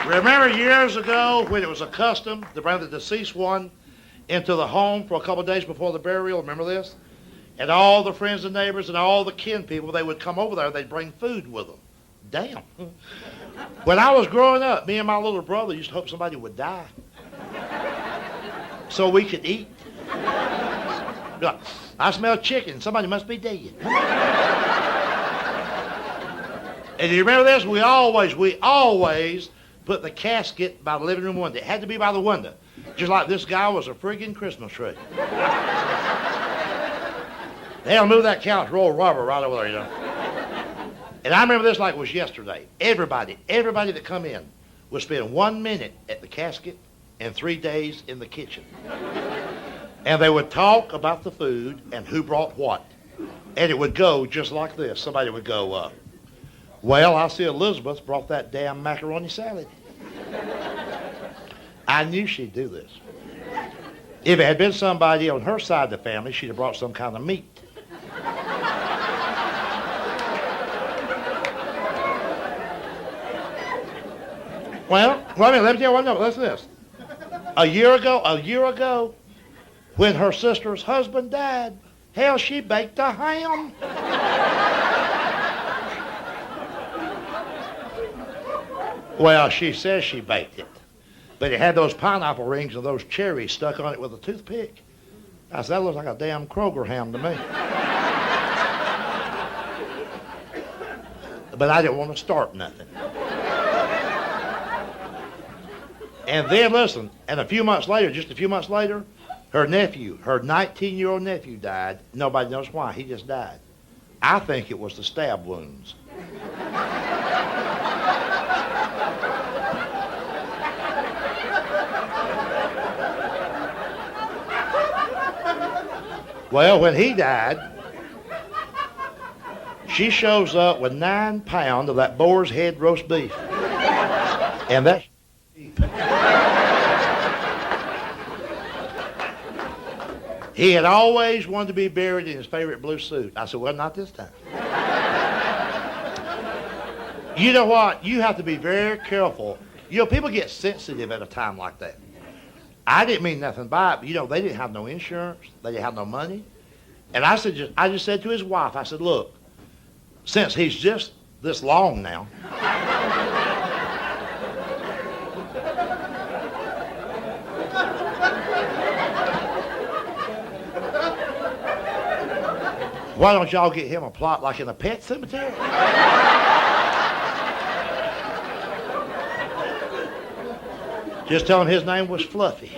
Remember years ago when it was a custom to bring the deceased one into the home for a couple of days before the burial? Remember this? And all the friends and neighbors and all the kin people, they would come over there. They'd bring food with them. Damn. When I was growing up, me and my little brother used to hope somebody would die so we could eat. Like, I smell chicken. Somebody must be dead. And you remember this? We always put the casket by the living room window. It had to be by the window. Just like this guy was a friggin' Christmas tree. They'll move that couch, roll rubber right over there, you know. And I remember this like it was yesterday. Everybody that come in would spend 1 minute at the casket and 3 days in the kitchen. And they would talk about the food and who brought what. And it would go just like this. Somebody would go, well, I see Elizabeth brought that damn macaroni salad. I knew she'd do this. If it had been somebody on her side of the family, she'd have brought some kind of meat. Well, wait a minute, let me tell you one number. Listen to this. A year ago, when her sister's husband died, hell, she baked a ham. Well, she says she baked it, but it had those pineapple rings and those cherries stuck on it with a toothpick. I said, that looks like a damn Kroger ham to me. But I didn't want to start nothing. And then, listen, and just a few months later, her 19-year-old nephew died. Nobody knows why. He just died. I think it was the stab wounds. Well, when he died, she shows up with 9 pounds of that boar's head roast beef. And that's cheap. He had always wanted to be buried in his favorite blue suit. I said, well, not this time. You know what? You have to be very careful. You know, people get sensitive at a time like that. I didn't mean nothing by it, but, you know, they didn't have no insurance. They didn't have no money. And I just said to his wife, I said, look, since he's just this long now, why don't y'all get him a plot like in a pet cemetery? Just tell him his name was Fluffy.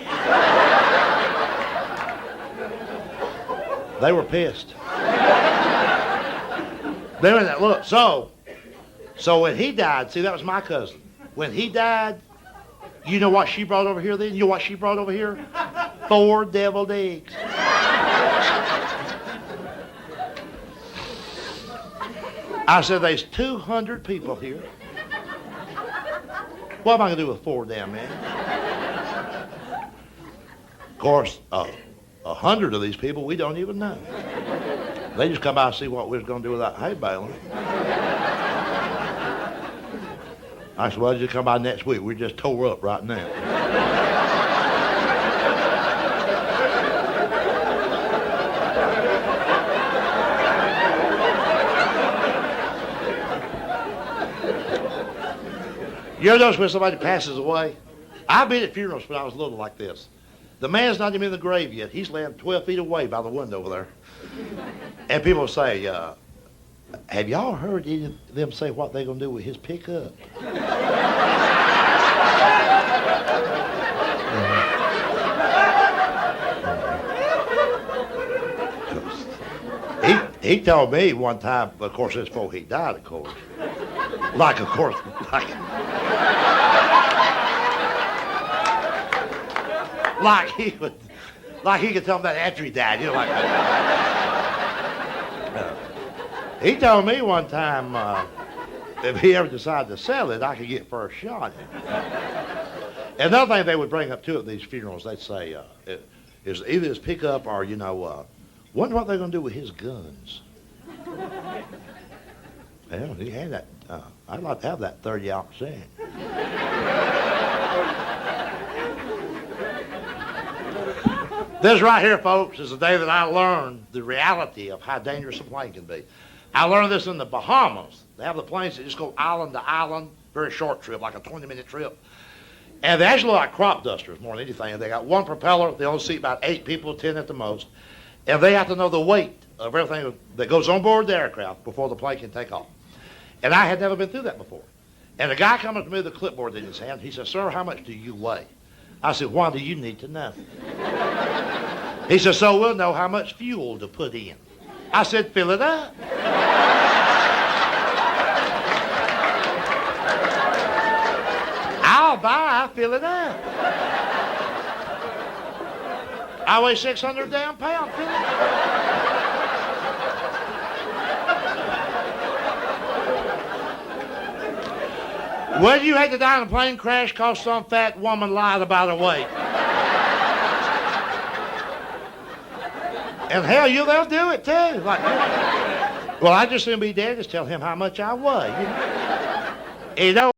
They were pissed. They were that look. So when he died, see, that was my cousin. When he died, you know what she brought over here then? You know what she brought over here? 4 deviled eggs. I said, there's 200 people here. What am I going to do with 4 damn men? Of course, 100 of these people we don't even know. They just come by and see what we was going to do with that hay baler. I said, well, just come by next week. We just tore up right now. You ever notice when somebody passes away? I've been at funerals when I was little like this. The man's not even in the grave yet. He's laying 12 feet away by the window over there. And people say, have y'all heard any of them say what they're going to do with his pickup? He told me one time, of course, this before he died, of course. Like he could tell him that after he died, you know, like he told me one time if he ever decided to sell it, I could get first shot. Another thing they would bring up too at these funerals, they'd say, is either his pickup or, you know, wonder what they're going to do with his guns. Well, he had that. I'd like to have that 30-ounce thing. This right here, folks, is the day that I learned the reality of how dangerous a plane can be. I learned this in the Bahamas. They have the planes that just go island to island, very short trip, like a 20-minute trip. And they actually look like crop dusters more than anything. They got one propeller. They only seat about 8 people, 10 at the most. And they have to know the weight of everything that goes on board the aircraft before the plane can take off. And I had never been through that before. And the guy coming up to me with the clipboard in his hand, he said, "Sir, how much do you weigh?" I said, "Why do you need to know?" He said, "So we'll know how much fuel to put in." I said, "Fill it up." I'll buy, fill it up. I weigh 600 damn pounds, fill it up. Wouldn't you hate to die in a plane crash because some fat woman lied about her weight? And hell, they'll do it too. Like, well, I just soon be dead. Just tell him how much I weigh. You know.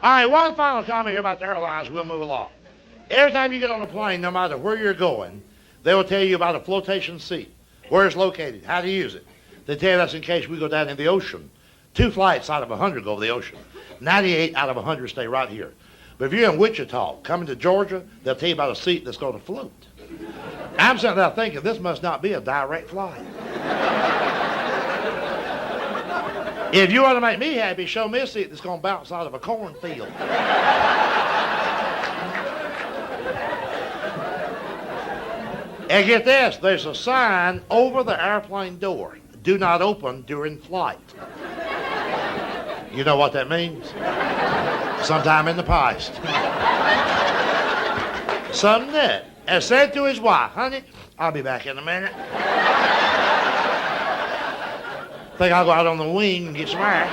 All right, one final comment here about the airlines. We'll move along. Every time you get on a plane, no matter where you're going, they will tell you about a flotation seat, where it's located, how to use it. They tell you that's in case we go down in the ocean. 2 flights out of 100 go over the ocean. 98 out of 100 stay right here. But if you're in Wichita, coming to Georgia, they'll tell you about a seat that's going to float. I'm sitting there thinking, this must not be a direct flight. If you want to make me happy, show me a seat that's going to bounce out of a cornfield. And get this, there's a sign over the airplane door. Do not open during flight. You know what that means? Sometime in the past. Some nut has said to his wife, honey, I'll be back in a minute. Think I'll go out on the wing and get some air.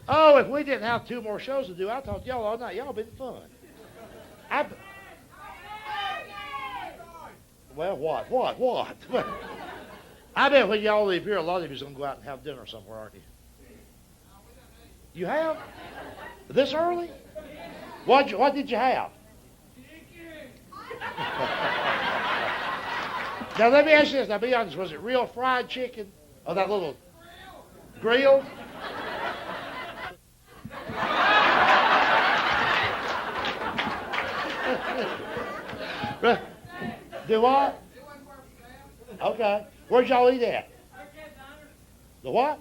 Oh, if we didn't have 2 more shows to do, I talked to y'all all night. Y'all been fun. Well, what? I bet when y'all leave here, a lot of you's going to go out and have dinner somewhere, aren't you? You have? This early? What did you have? Now let me ask you this. Now be honest. Was it real fried chicken or that little grilled? Do what? Okay. Where'd y'all eat at? The what?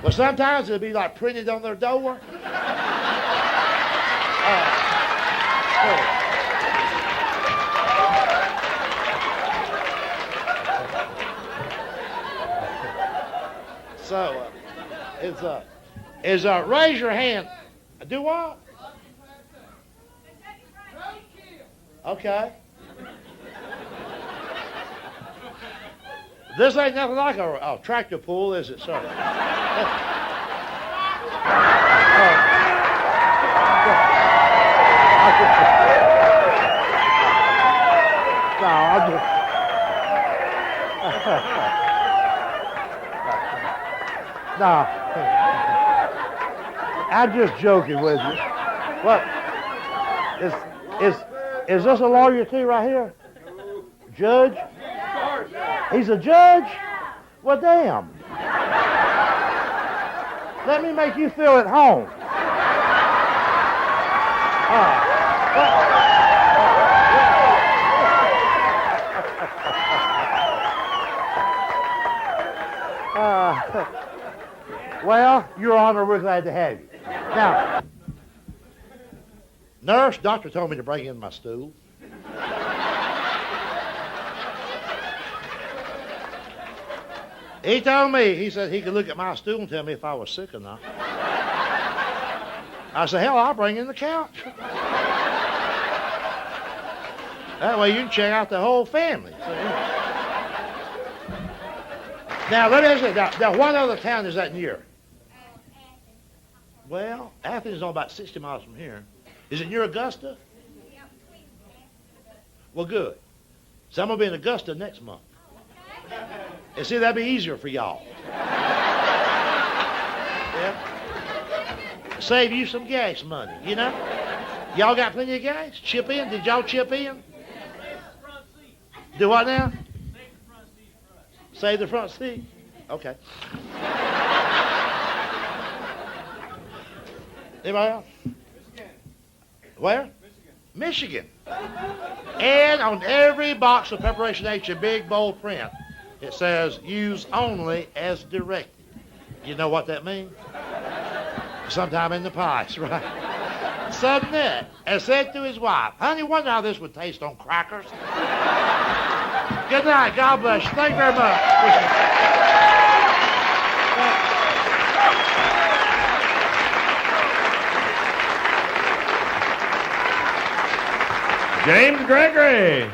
Well, sometimes it'll be like printed on their door. So, raise your hand. Do what? Okay. This ain't nothing like a tractor pull, is it, sir? No, I'm just... No. I'm just joking with you. What? Is this a lawyer too right here? Judge? He's a judge? Well, damn. Let me make you feel at home. Well, Your Honor, we're glad to have you. Now, nurse, doctor told me to bring in my stool. He told me, he said he could look at my stool and tell me if I was sick or not. I said, hell, I'll bring in the couch. That way you can check out the whole family. Now, let me ask you, now what other town is that near? Well, Athens is only about 60 miles from here. Is it near Augusta? Well, good. So I'm going to be in Augusta next month. And see, that'd be easier for y'all. Yeah. Save you some gas money, you know? Y'all got plenty of gas? Chip in? Did y'all chip in? Do what now? Save the front seat. Okay. Anybody else? Where? Michigan. And on every box of Preparation H in big bold print, it says, use only as directed. You know what that means? Sometime in the pies, right? Subnet and said to his wife, honey, wonder how this would taste on crackers. Good night. God bless you. Thank you very much. James Gregory.